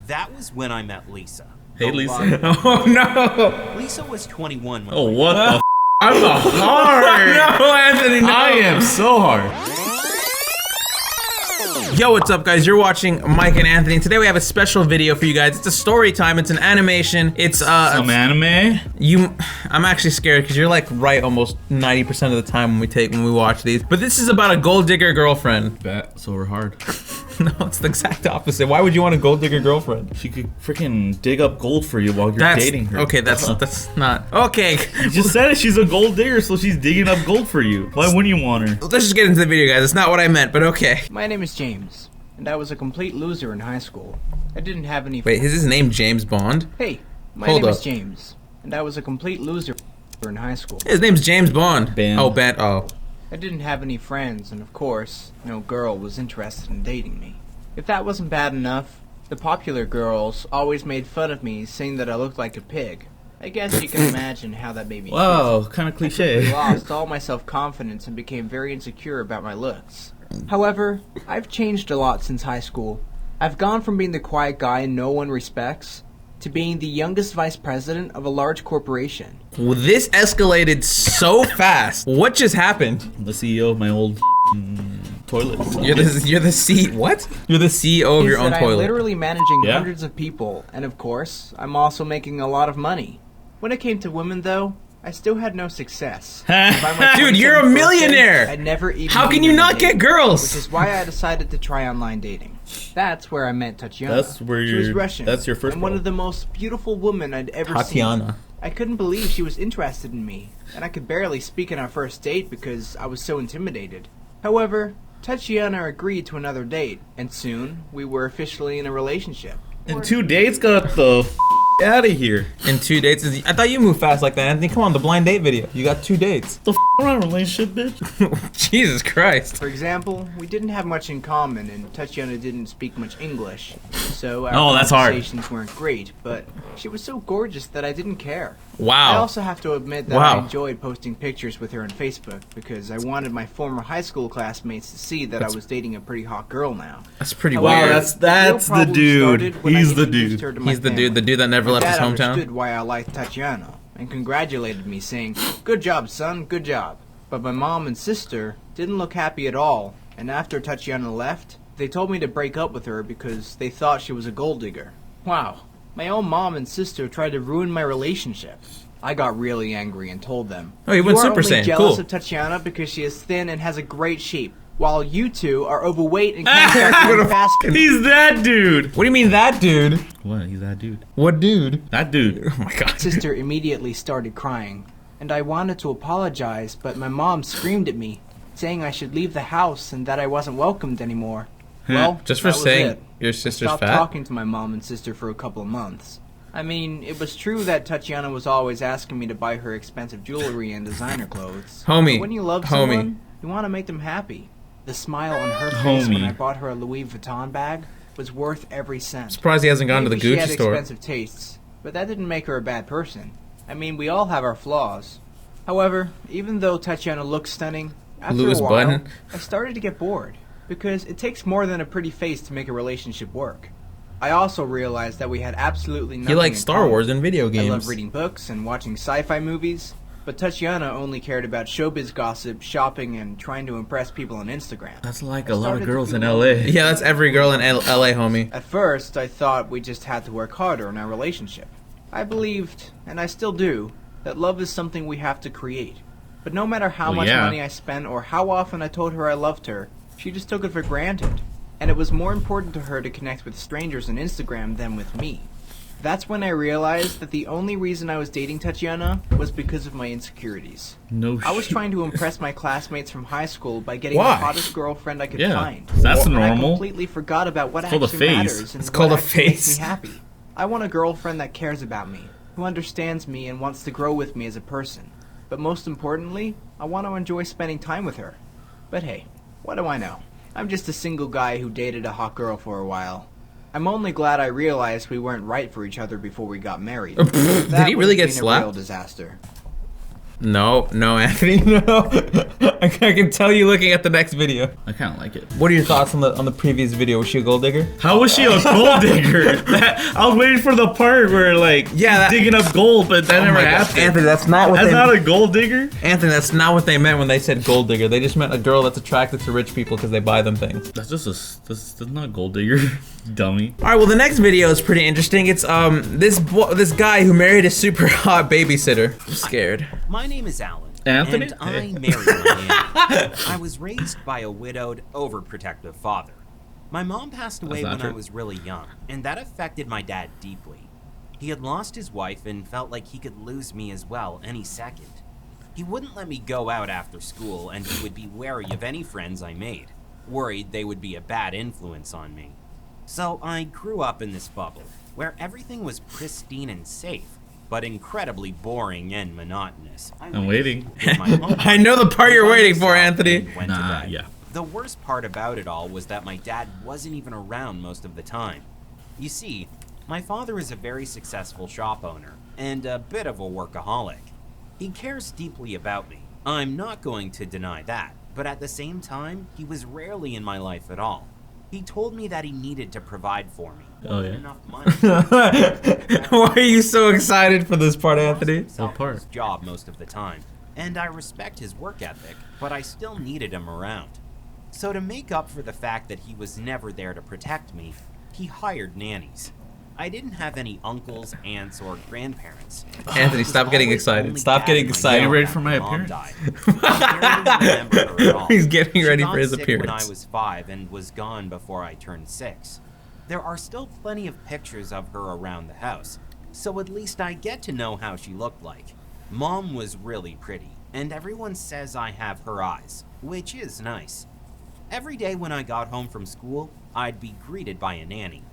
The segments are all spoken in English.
That was when I met Lisa. Hey, Lisa. Oh, no. Lisa was 21 when what the f? I'm hard. No, Anthony, no. I am so hard. Yo, what's up, guys? You're watching Mike and Anthony. Today we have a special video for you guys. It's a story time. It's an animation. It's some anime. I'm actually scared because you're like right almost 90% of the time when we watch these. But this is about a gold digger girlfriend. Bet so we're hard. No, it's the exact opposite. Why would you want a gold digger girlfriend? She could freaking dig up gold for you while you're dating her. Okay, that's not okay. You just said it. She's a gold digger, so she's digging up gold for you. Why wouldn't you want her? Let's just get into the video, guys. It's not what I meant, but okay. My name is James, and I was a complete loser in high school. I didn't have any. Wait, is his name James Bond? Hey, my name is James, and I was a complete loser in high school. His name's James Bond. Bam. Oh, Ben. Oh. I didn't have any friends, and of course, no girl was interested in dating me. If that wasn't bad enough, the popular girls always made fun of me, saying that I looked like a pig. I guess you can imagine how that made me feel. Wow, kind of cliche. I lost all my self-confidence and became very insecure about my looks. However, I've changed a lot since high school. I've gone from being the quiet guy no one respects to being the youngest vice president of a large corporation. Well, this escalated so fast. What just happened? The CEO of my old toilet. You're the what? You're the CEO of your own toilet. I'm literally managing hundreds of people, and of course, I'm also making a lot of money. When it came to women, though, I still had no success. Dude, you're a millionaire! I never even. How can you not get girls? Which is why I decided to try online dating. That's where I met Tatiana. That's where she was Russian. That's your first. And one of the most beautiful women I'd ever Tatiana. seen. I couldn't believe she was interested in me, and I could barely speak on our first date because I was so intimidated. However, Tatiana agreed to another date, and soon we were officially in a relationship. And 2 dates got the out of here. In 2 dates? I thought you moved fast like that, Anthony. Come on, the blind date video. You got 2 dates. The around relationship, bitch. Jesus Christ. For example, we didn't have much in common, and Tatiana didn't speak much English, so our conversations weren't great, but she was so gorgeous that I didn't care. Wow. I also have to admit that I enjoyed posting pictures with her on Facebook because I wanted my former high school classmates to see that I was dating a pretty hot girl now. That's pretty weird. Wow, that's the dude. He's the dude. He's the dude that never left his hometown. Dad understood why I liked Tatiana and congratulated me, saying, "Good job, son, good job." But my mom and sister didn't look happy at all, and after Tatiana left, they told me to break up with her because they thought she was a gold digger. Wow. My own mom and sister tried to ruin my relationship. I got really angry and told them, "Oh, you went Super Saiyan. You are only jealous cool. of Tatiana because she is thin and has a great shape, while you two are overweight and can't start fast food." He's that dude. What do you mean that dude? What? He's that dude. What dude? That dude. Oh my god. Sister immediately started crying, and I wanted to apologize, but my mom screamed at me, saying I should leave the house and that I wasn't welcomed anymore. Well, just for saying your sister's fat? I stopped fat? talking to my mom and sister for a couple of months. I mean, it was true that Tatiana was always asking me to buy her expensive jewelry and designer clothes. Homie. But when you love someone, you want to make them happy. The smile on her face when I bought her a Louis Vuitton bag was worth every cent. Surprised he hasn't gone to the Maybe Gucci she had store. Expensive tastes, but that didn't make her a bad person. I mean, we all have our flaws. However, even though Tatiana looked stunning, after a while, I started to get bored, because it takes more than a pretty face to make a relationship work. I also realized that we had absolutely nothing in common. You like Star Wars and video games. I love reading books and watching sci-fi movies, but Tatiana only cared about showbiz gossip, shopping, and trying to impress people on Instagram. That's like a lot of girls in LA. Yeah, that's every girl in LA, homie. At first, I thought we just had to work harder on our relationship. I believed, and I still do, that love is something we have to create. But no matter how much money I spent or how often I told her I loved her, she just took it for granted. And it was more important to her to connect with strangers on Instagram than with me. That's when I realized that the only reason I was dating Tatiana was because of my insecurities. I was trying to impress my classmates from high school by getting the hottest girlfriend I could find. That's normal. And I completely forgot about what actually matters and what actually makes me happy. I want a girlfriend that cares about me, who understands me and wants to grow with me as a person. But most importantly, I want to enjoy spending time with her. But hey, what do I know? I'm just a single guy who dated a hot girl for a while. I'm only glad I realized we weren't right for each other before we got married. Did he really get slapped? A real disaster. No, Anthony, no. I can tell you looking at the next video. I kind of like it. What are your thoughts on the previous video? Was she a gold digger? How was she a gold digger? I was waiting for the part where like Yeah, she's digging up gold, but that never happened. Anthony, that's not what That's they not a gold digger. Anthony, that's not what they meant when they said gold digger. They just meant a girl that's attracted to rich people because they buy them things. That's just that's not gold digger, dummy. All right, well the next video is pretty interesting. It's this guy who married a super hot babysitter. I'm scared. My name is Alan. Anthony? And I married my nanny. I was raised by a widowed, overprotective father. My mom passed away when I was really young, and that affected my dad deeply. He had lost his wife and felt like he could lose me as well any second. He wouldn't let me go out after school, and he would be wary of any friends I made, worried they would be a bad influence on me. So I grew up in this bubble, where everything was pristine and safe, but incredibly boring and monotonous. I'm waiting. I know the part you're waiting for, Anthony. Nah, yeah. The worst part about it all was that my dad wasn't even around most of the time. You see, my father is a very successful shop owner and a bit of a workaholic. He cares deeply about me. I'm not going to deny that, but at the same time, he was rarely in my life at all. He told me that he needed to provide for me. Oh, yeah. Enough money. Why are you so excited for this part, Anthony? What part? His job most of the time, and I respect his work ethic, but I still needed him around. So to make up for the fact that he was never there to protect me, he hired nannies. I didn't have any uncles, aunts, or grandparents. Anthony, stop getting excited. Stop getting excited. Getting ready for my appearance. He's getting ready for his When I appearance. was 5 and was gone before I turned 6. There are still plenty of pictures of her around the house, so at least I get to know how she looked like. Mom was really pretty, and everyone says I have her eyes, which is nice. Every day when I got home from school, I'd be greeted by a nanny.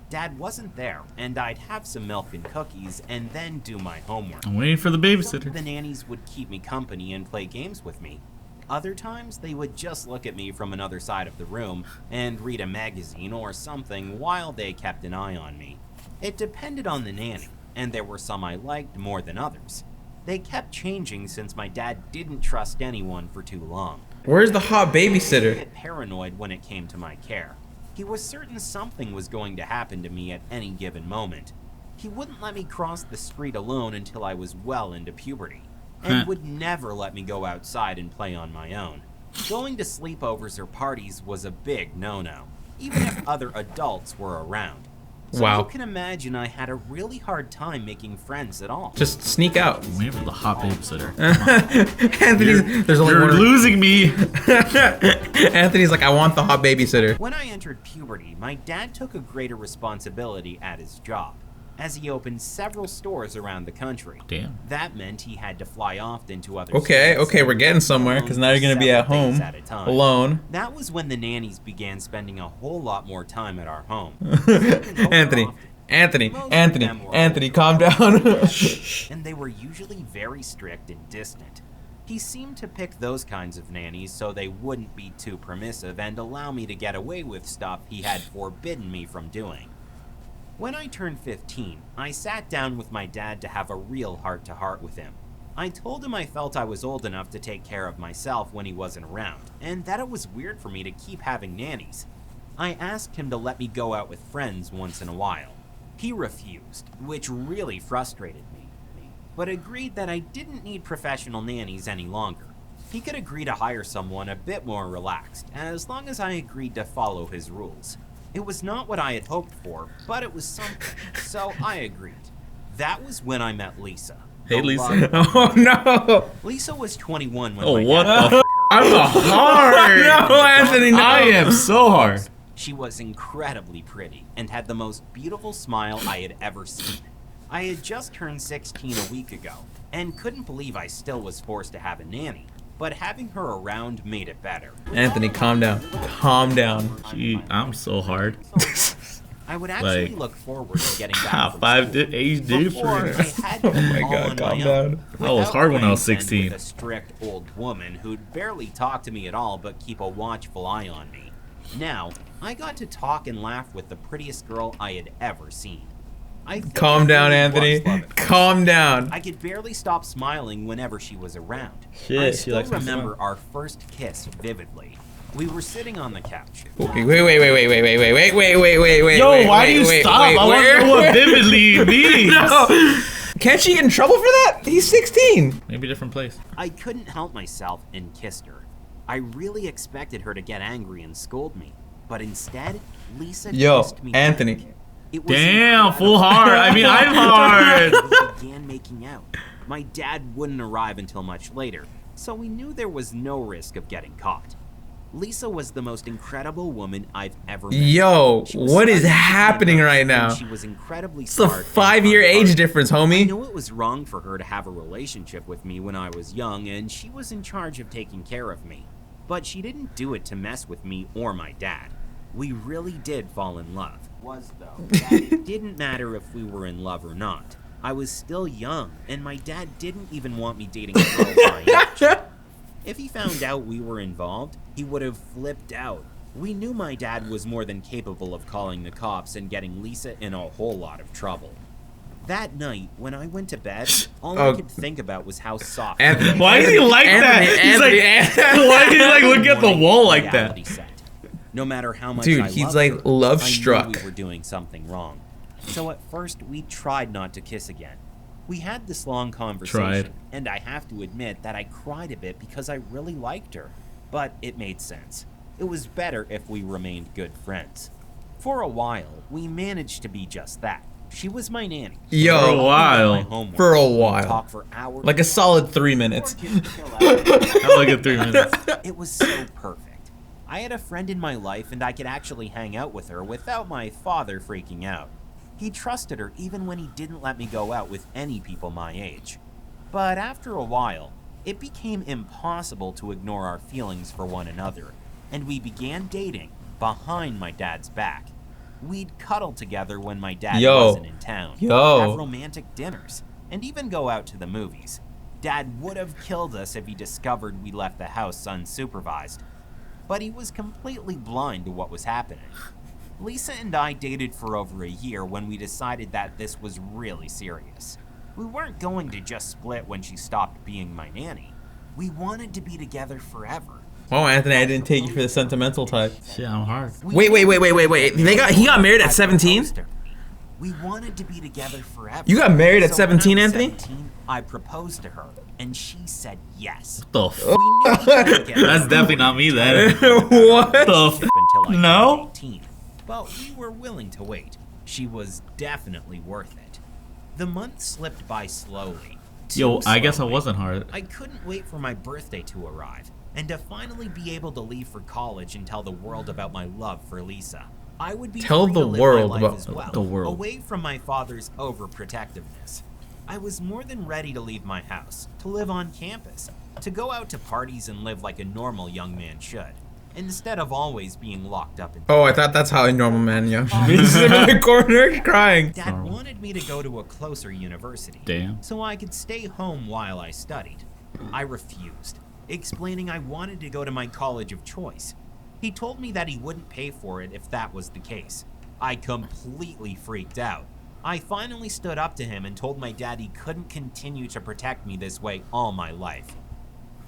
Dad wasn't there, and I'd have some milk and cookies and then do my homework. I'm waiting for the Some of babysitter. the nannies would keep me company and play games with me. Other times, they would just look at me from another side of the room and read a magazine or something while they kept an eye on me. It depended on the nanny, and there were some I liked more than others. They kept changing since my dad didn't trust anyone for too long. Where's the hot I babysitter? was paranoid when it came to my care. He was certain something was going to happen to me at any given moment. He wouldn't let me cross the street alone until I was well into puberty, and would never let me go outside and play on my own. Going to sleepovers or parties was a big no-no, even if other adults were around. So Wow. you can imagine I had a really hard time making friends at all. Just sneak out. I'm waiting for the hot babysitter. Anthony's, there's only You're one. losing me. Anthony's like, I want the hot babysitter. When I entered puberty, my dad took a greater responsibility at his job, as he opened several stores around the country. Damn. That meant he had to fly often to other Okay, states okay, and we're getting somewhere, because now you're gonna be at several home, days at a time. alone. That was when the nannies began spending a whole lot more time at our home. Anthony, Anthony, calm down. And they were usually very strict and distant. He seemed to pick those kinds of nannies so they wouldn't be too permissive and allow me to get away with stuff he had forbidden me from doing. When I turned 15, I sat down with my dad to have a real heart-to-heart with him. I told him I felt I was old enough to take care of myself when he wasn't around, and that it was weird for me to keep having nannies. I asked him to let me go out with friends once in a while. He refused, which really frustrated me, but agreed that I didn't need professional nannies any longer. He could agree to hire someone a bit more relaxed, as long as I agreed to follow his rules. It was not what I had hoped for, but it was something, so I agreed. That was when I met Lisa. Hey, the Lisa. love- Oh no! Lisa was 21 when Oh, my what dad the f? I'm a hard. No, Anthony, no. I am so hard. She was incredibly pretty and had the most beautiful smile I had ever seen. I had just turned 16 a week ago and couldn't believe I still was forced to have a nanny, but having her around made it better. Anthony, calm down. Calm down. Gee, I'm so hard. I would actually Like, look forward to getting back from Five school. age Before, I difference. had to Oh my all God, on calm my down. own, That was without hard when I was friends and 16. with a strict old woman who'd barely talk to me at all but keep a watchful eye on me. Now, I got to talk and laugh with the prettiest girl I had ever seen. I think Calm I down, really Anthony. was love at first. Calm down. I could barely stop smiling whenever she was around. Shit, I she still likes my remember our first kiss vividly. We were sitting on the couch. Wait. Yo, why do you stop? I want to know what vividly means. No. Can't she get in trouble for that? He's 16. Maybe a different place. I couldn't help myself and kissed her. I really expected her to get angry and scold me, but instead, Lisa kissed me. Anthony. back. It was Damn, incredible. full hard. I mean, I'm hard. We began making out. My dad wouldn't arrive until much later, so we knew there was no risk of getting caught. Lisa was the most incredible woman I've ever met. Yo, She was what is slightly happening younger, right and now? She was incredibly It's a smart. and 5-year age hard-hearted. difference, I homie. know it was wrong for her to have a relationship with me when I was young, and she was in charge of taking care of me. But she didn't do it to mess with me or my dad. We really did fall in love. That it didn't matter if we were in love or not. I was still young, and my dad didn't even want me dating a girl my age. If he found out we were involved, he would have flipped out. We knew my dad was more than capable of calling the cops and getting Lisa in a whole lot of trouble. That night, when I went to bed, all I could think about was how soft. Anthony, Why does he like that? He's like, why did he like look at the wall like that? Reality set. No matter how much Dude, I he's loved like her, love I knew struck. we were doing something wrong. So at first, we tried not to kiss again. We had this long conversation, and I have to admit that I cried a bit because I really liked her. But it made sense. It was better if we remained good friends. For a while, we managed to be just that. She was my nanny. Yo, For a while. My homework. For a We'd while. talk for hours. like a solid 3 minutes. I like it 3 minutes. It was so perfect. I had a friend in my life and I could actually hang out with her without my father freaking out. He trusted her even when he didn't let me go out with any people my age. But after a while, it became impossible to ignore our feelings for one another, and we began dating behind my dad's back. We'd cuddle together when my dad wasn't in town, have romantic dinners, and even go out to the movies. Dad would have killed us if he discovered we left the house unsupervised, but he was completely blind to what was happening. Lisa and I dated for over a year when we decided that this was really serious. We weren't going to just split when she stopped being my nanny. We wanted to be together forever. Oh, Anthony, I didn't take you for the sentimental type. Shit, I'm hard. Wait. He got married at 17? We wanted to be together forever. You got married at So 17, when I was Anthony? 17, I proposed to her, and she said yes. The f- We knew we couldn't get That's definitely not me then. What? The f- until I No? turned 18, but we were willing to wait. She was definitely worth it. The months slipped by slowly. Yo, too I guess I slowly. wasn't hard. I couldn't wait for my birthday to arrive, and to finally be able to leave for college and tell the world about my love for Lisa. I would be Tell free the to live world my life about as well, the world. away from my father's overprotectiveness. I was more than ready to leave my house, to live on campus, to go out to parties and live like a normal young man should, instead of always being locked up in. Oh, I thought that's how a normal man young should be. Sitting in the corner crying. Dad wanted me to go to a closer university, Damn. so I could stay home while I studied. I refused, explaining I wanted to go to my college of choice. He told me that he wouldn't pay for it if that was the case. I completely freaked out. I finally stood up to him and told my dad he couldn't continue to protect me this way all my life.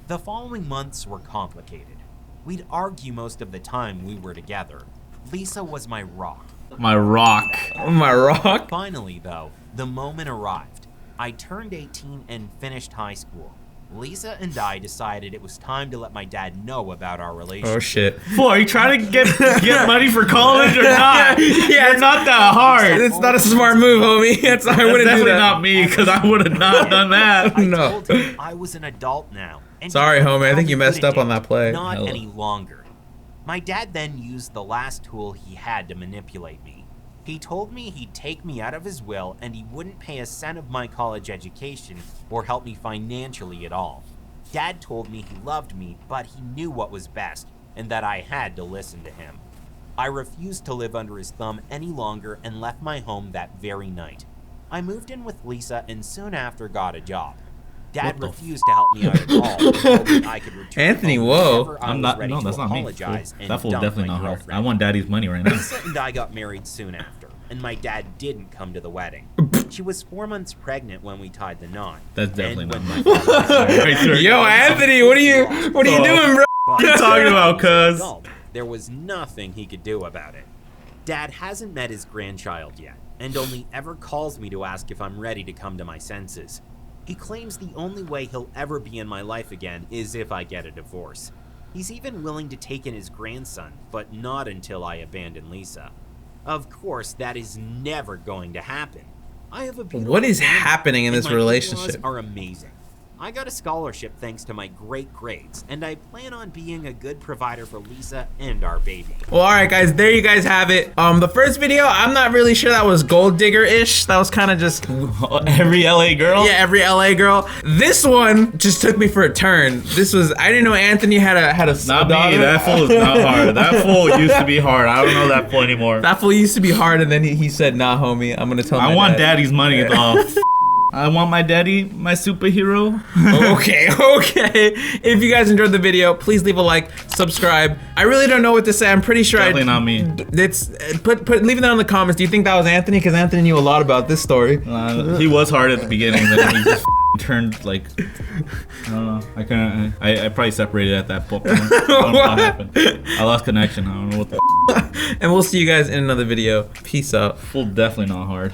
The following months were complicated. We'd argue most of the time we were together. Lisa was my rock. My rock. Oh, my rock. Finally, though, the moment arrived. I turned 18 and finished high school. Lisa and I decided it was time to let my dad know about our relationship. Oh, shit. Boy, are you trying to get money for college or not? Yeah, You're not that hard. It's not a smart move, homie. I That's wouldn't do definitely that. not me, because I would have not done that. I No. told him I was an adult now. And Sorry, he could homie, I think you probably messed up put a on that play. Not Hell. any longer. My dad then used the last tool he had to manipulate me. He told me he'd take me out of his will and he wouldn't pay a cent of my college education or help me financially at all. Dad told me he loved me, but he knew what was best and that I had to listen to him. I refused to live under his thumb any longer and left my home that very night. I moved in with Lisa and soon after got a job. Dad What the refused to help me out at all and told me I could return Anthony, home whoa. whenever I I'm was not. ready No, to that's not me. apologize and That fool's dump definitely my not hard. girlfriend. I want daddy's money right now. Lisa and I got married soon after. and my dad didn't come to the wedding. She was 4 months pregnant when we tied the knot. That's definitely And not when my my fault. Right there. Yo, Anthony, what are you doing, bro? What are you talking about, cuz? There was nothing he could do about it. Dad hasn't met his grandchild yet, and only ever calls me to ask if I'm ready to come to my senses. He claims the only way he'll ever be in my life again is if I get a divorce. He's even willing to take in his grandson, but not until I abandon Lisa. Of course, that is never going to happen. I have a beautiful What is family, happening in and this my relationship? in-laws are amazing. I got a scholarship thanks to my great grades, and I plan on being a good provider for Lisa and our baby. Well, all right, guys, there you guys have it. The first video, I'm not really sure that was gold digger-ish. That was kind of just Every LA girl? yeah, every LA girl. This one just took me for a turn. This was I didn't know Anthony had a Not me. daughter. That fool is not hard. That fool used to be hard. I don't know that fool anymore. That fool used to be hard, and then he said, "Nah, homie, I'm gonna tell my I want dad." daddy's money. I want my daddy, my superhero. Okay. If you guys enjoyed the video, please leave a like, subscribe. I really don't know what to say. I'm pretty sure Definitely not me. It's leave that in the comments. Do you think that was Anthony? Because Anthony knew a lot about this story. He was hard at the beginning, then he just turned like I don't know. I couldn't. I probably separated at that point. I don't know what happened. I lost connection. I don't know what the. And we'll see you guys in another video. Peace out. Fool definitely not hard.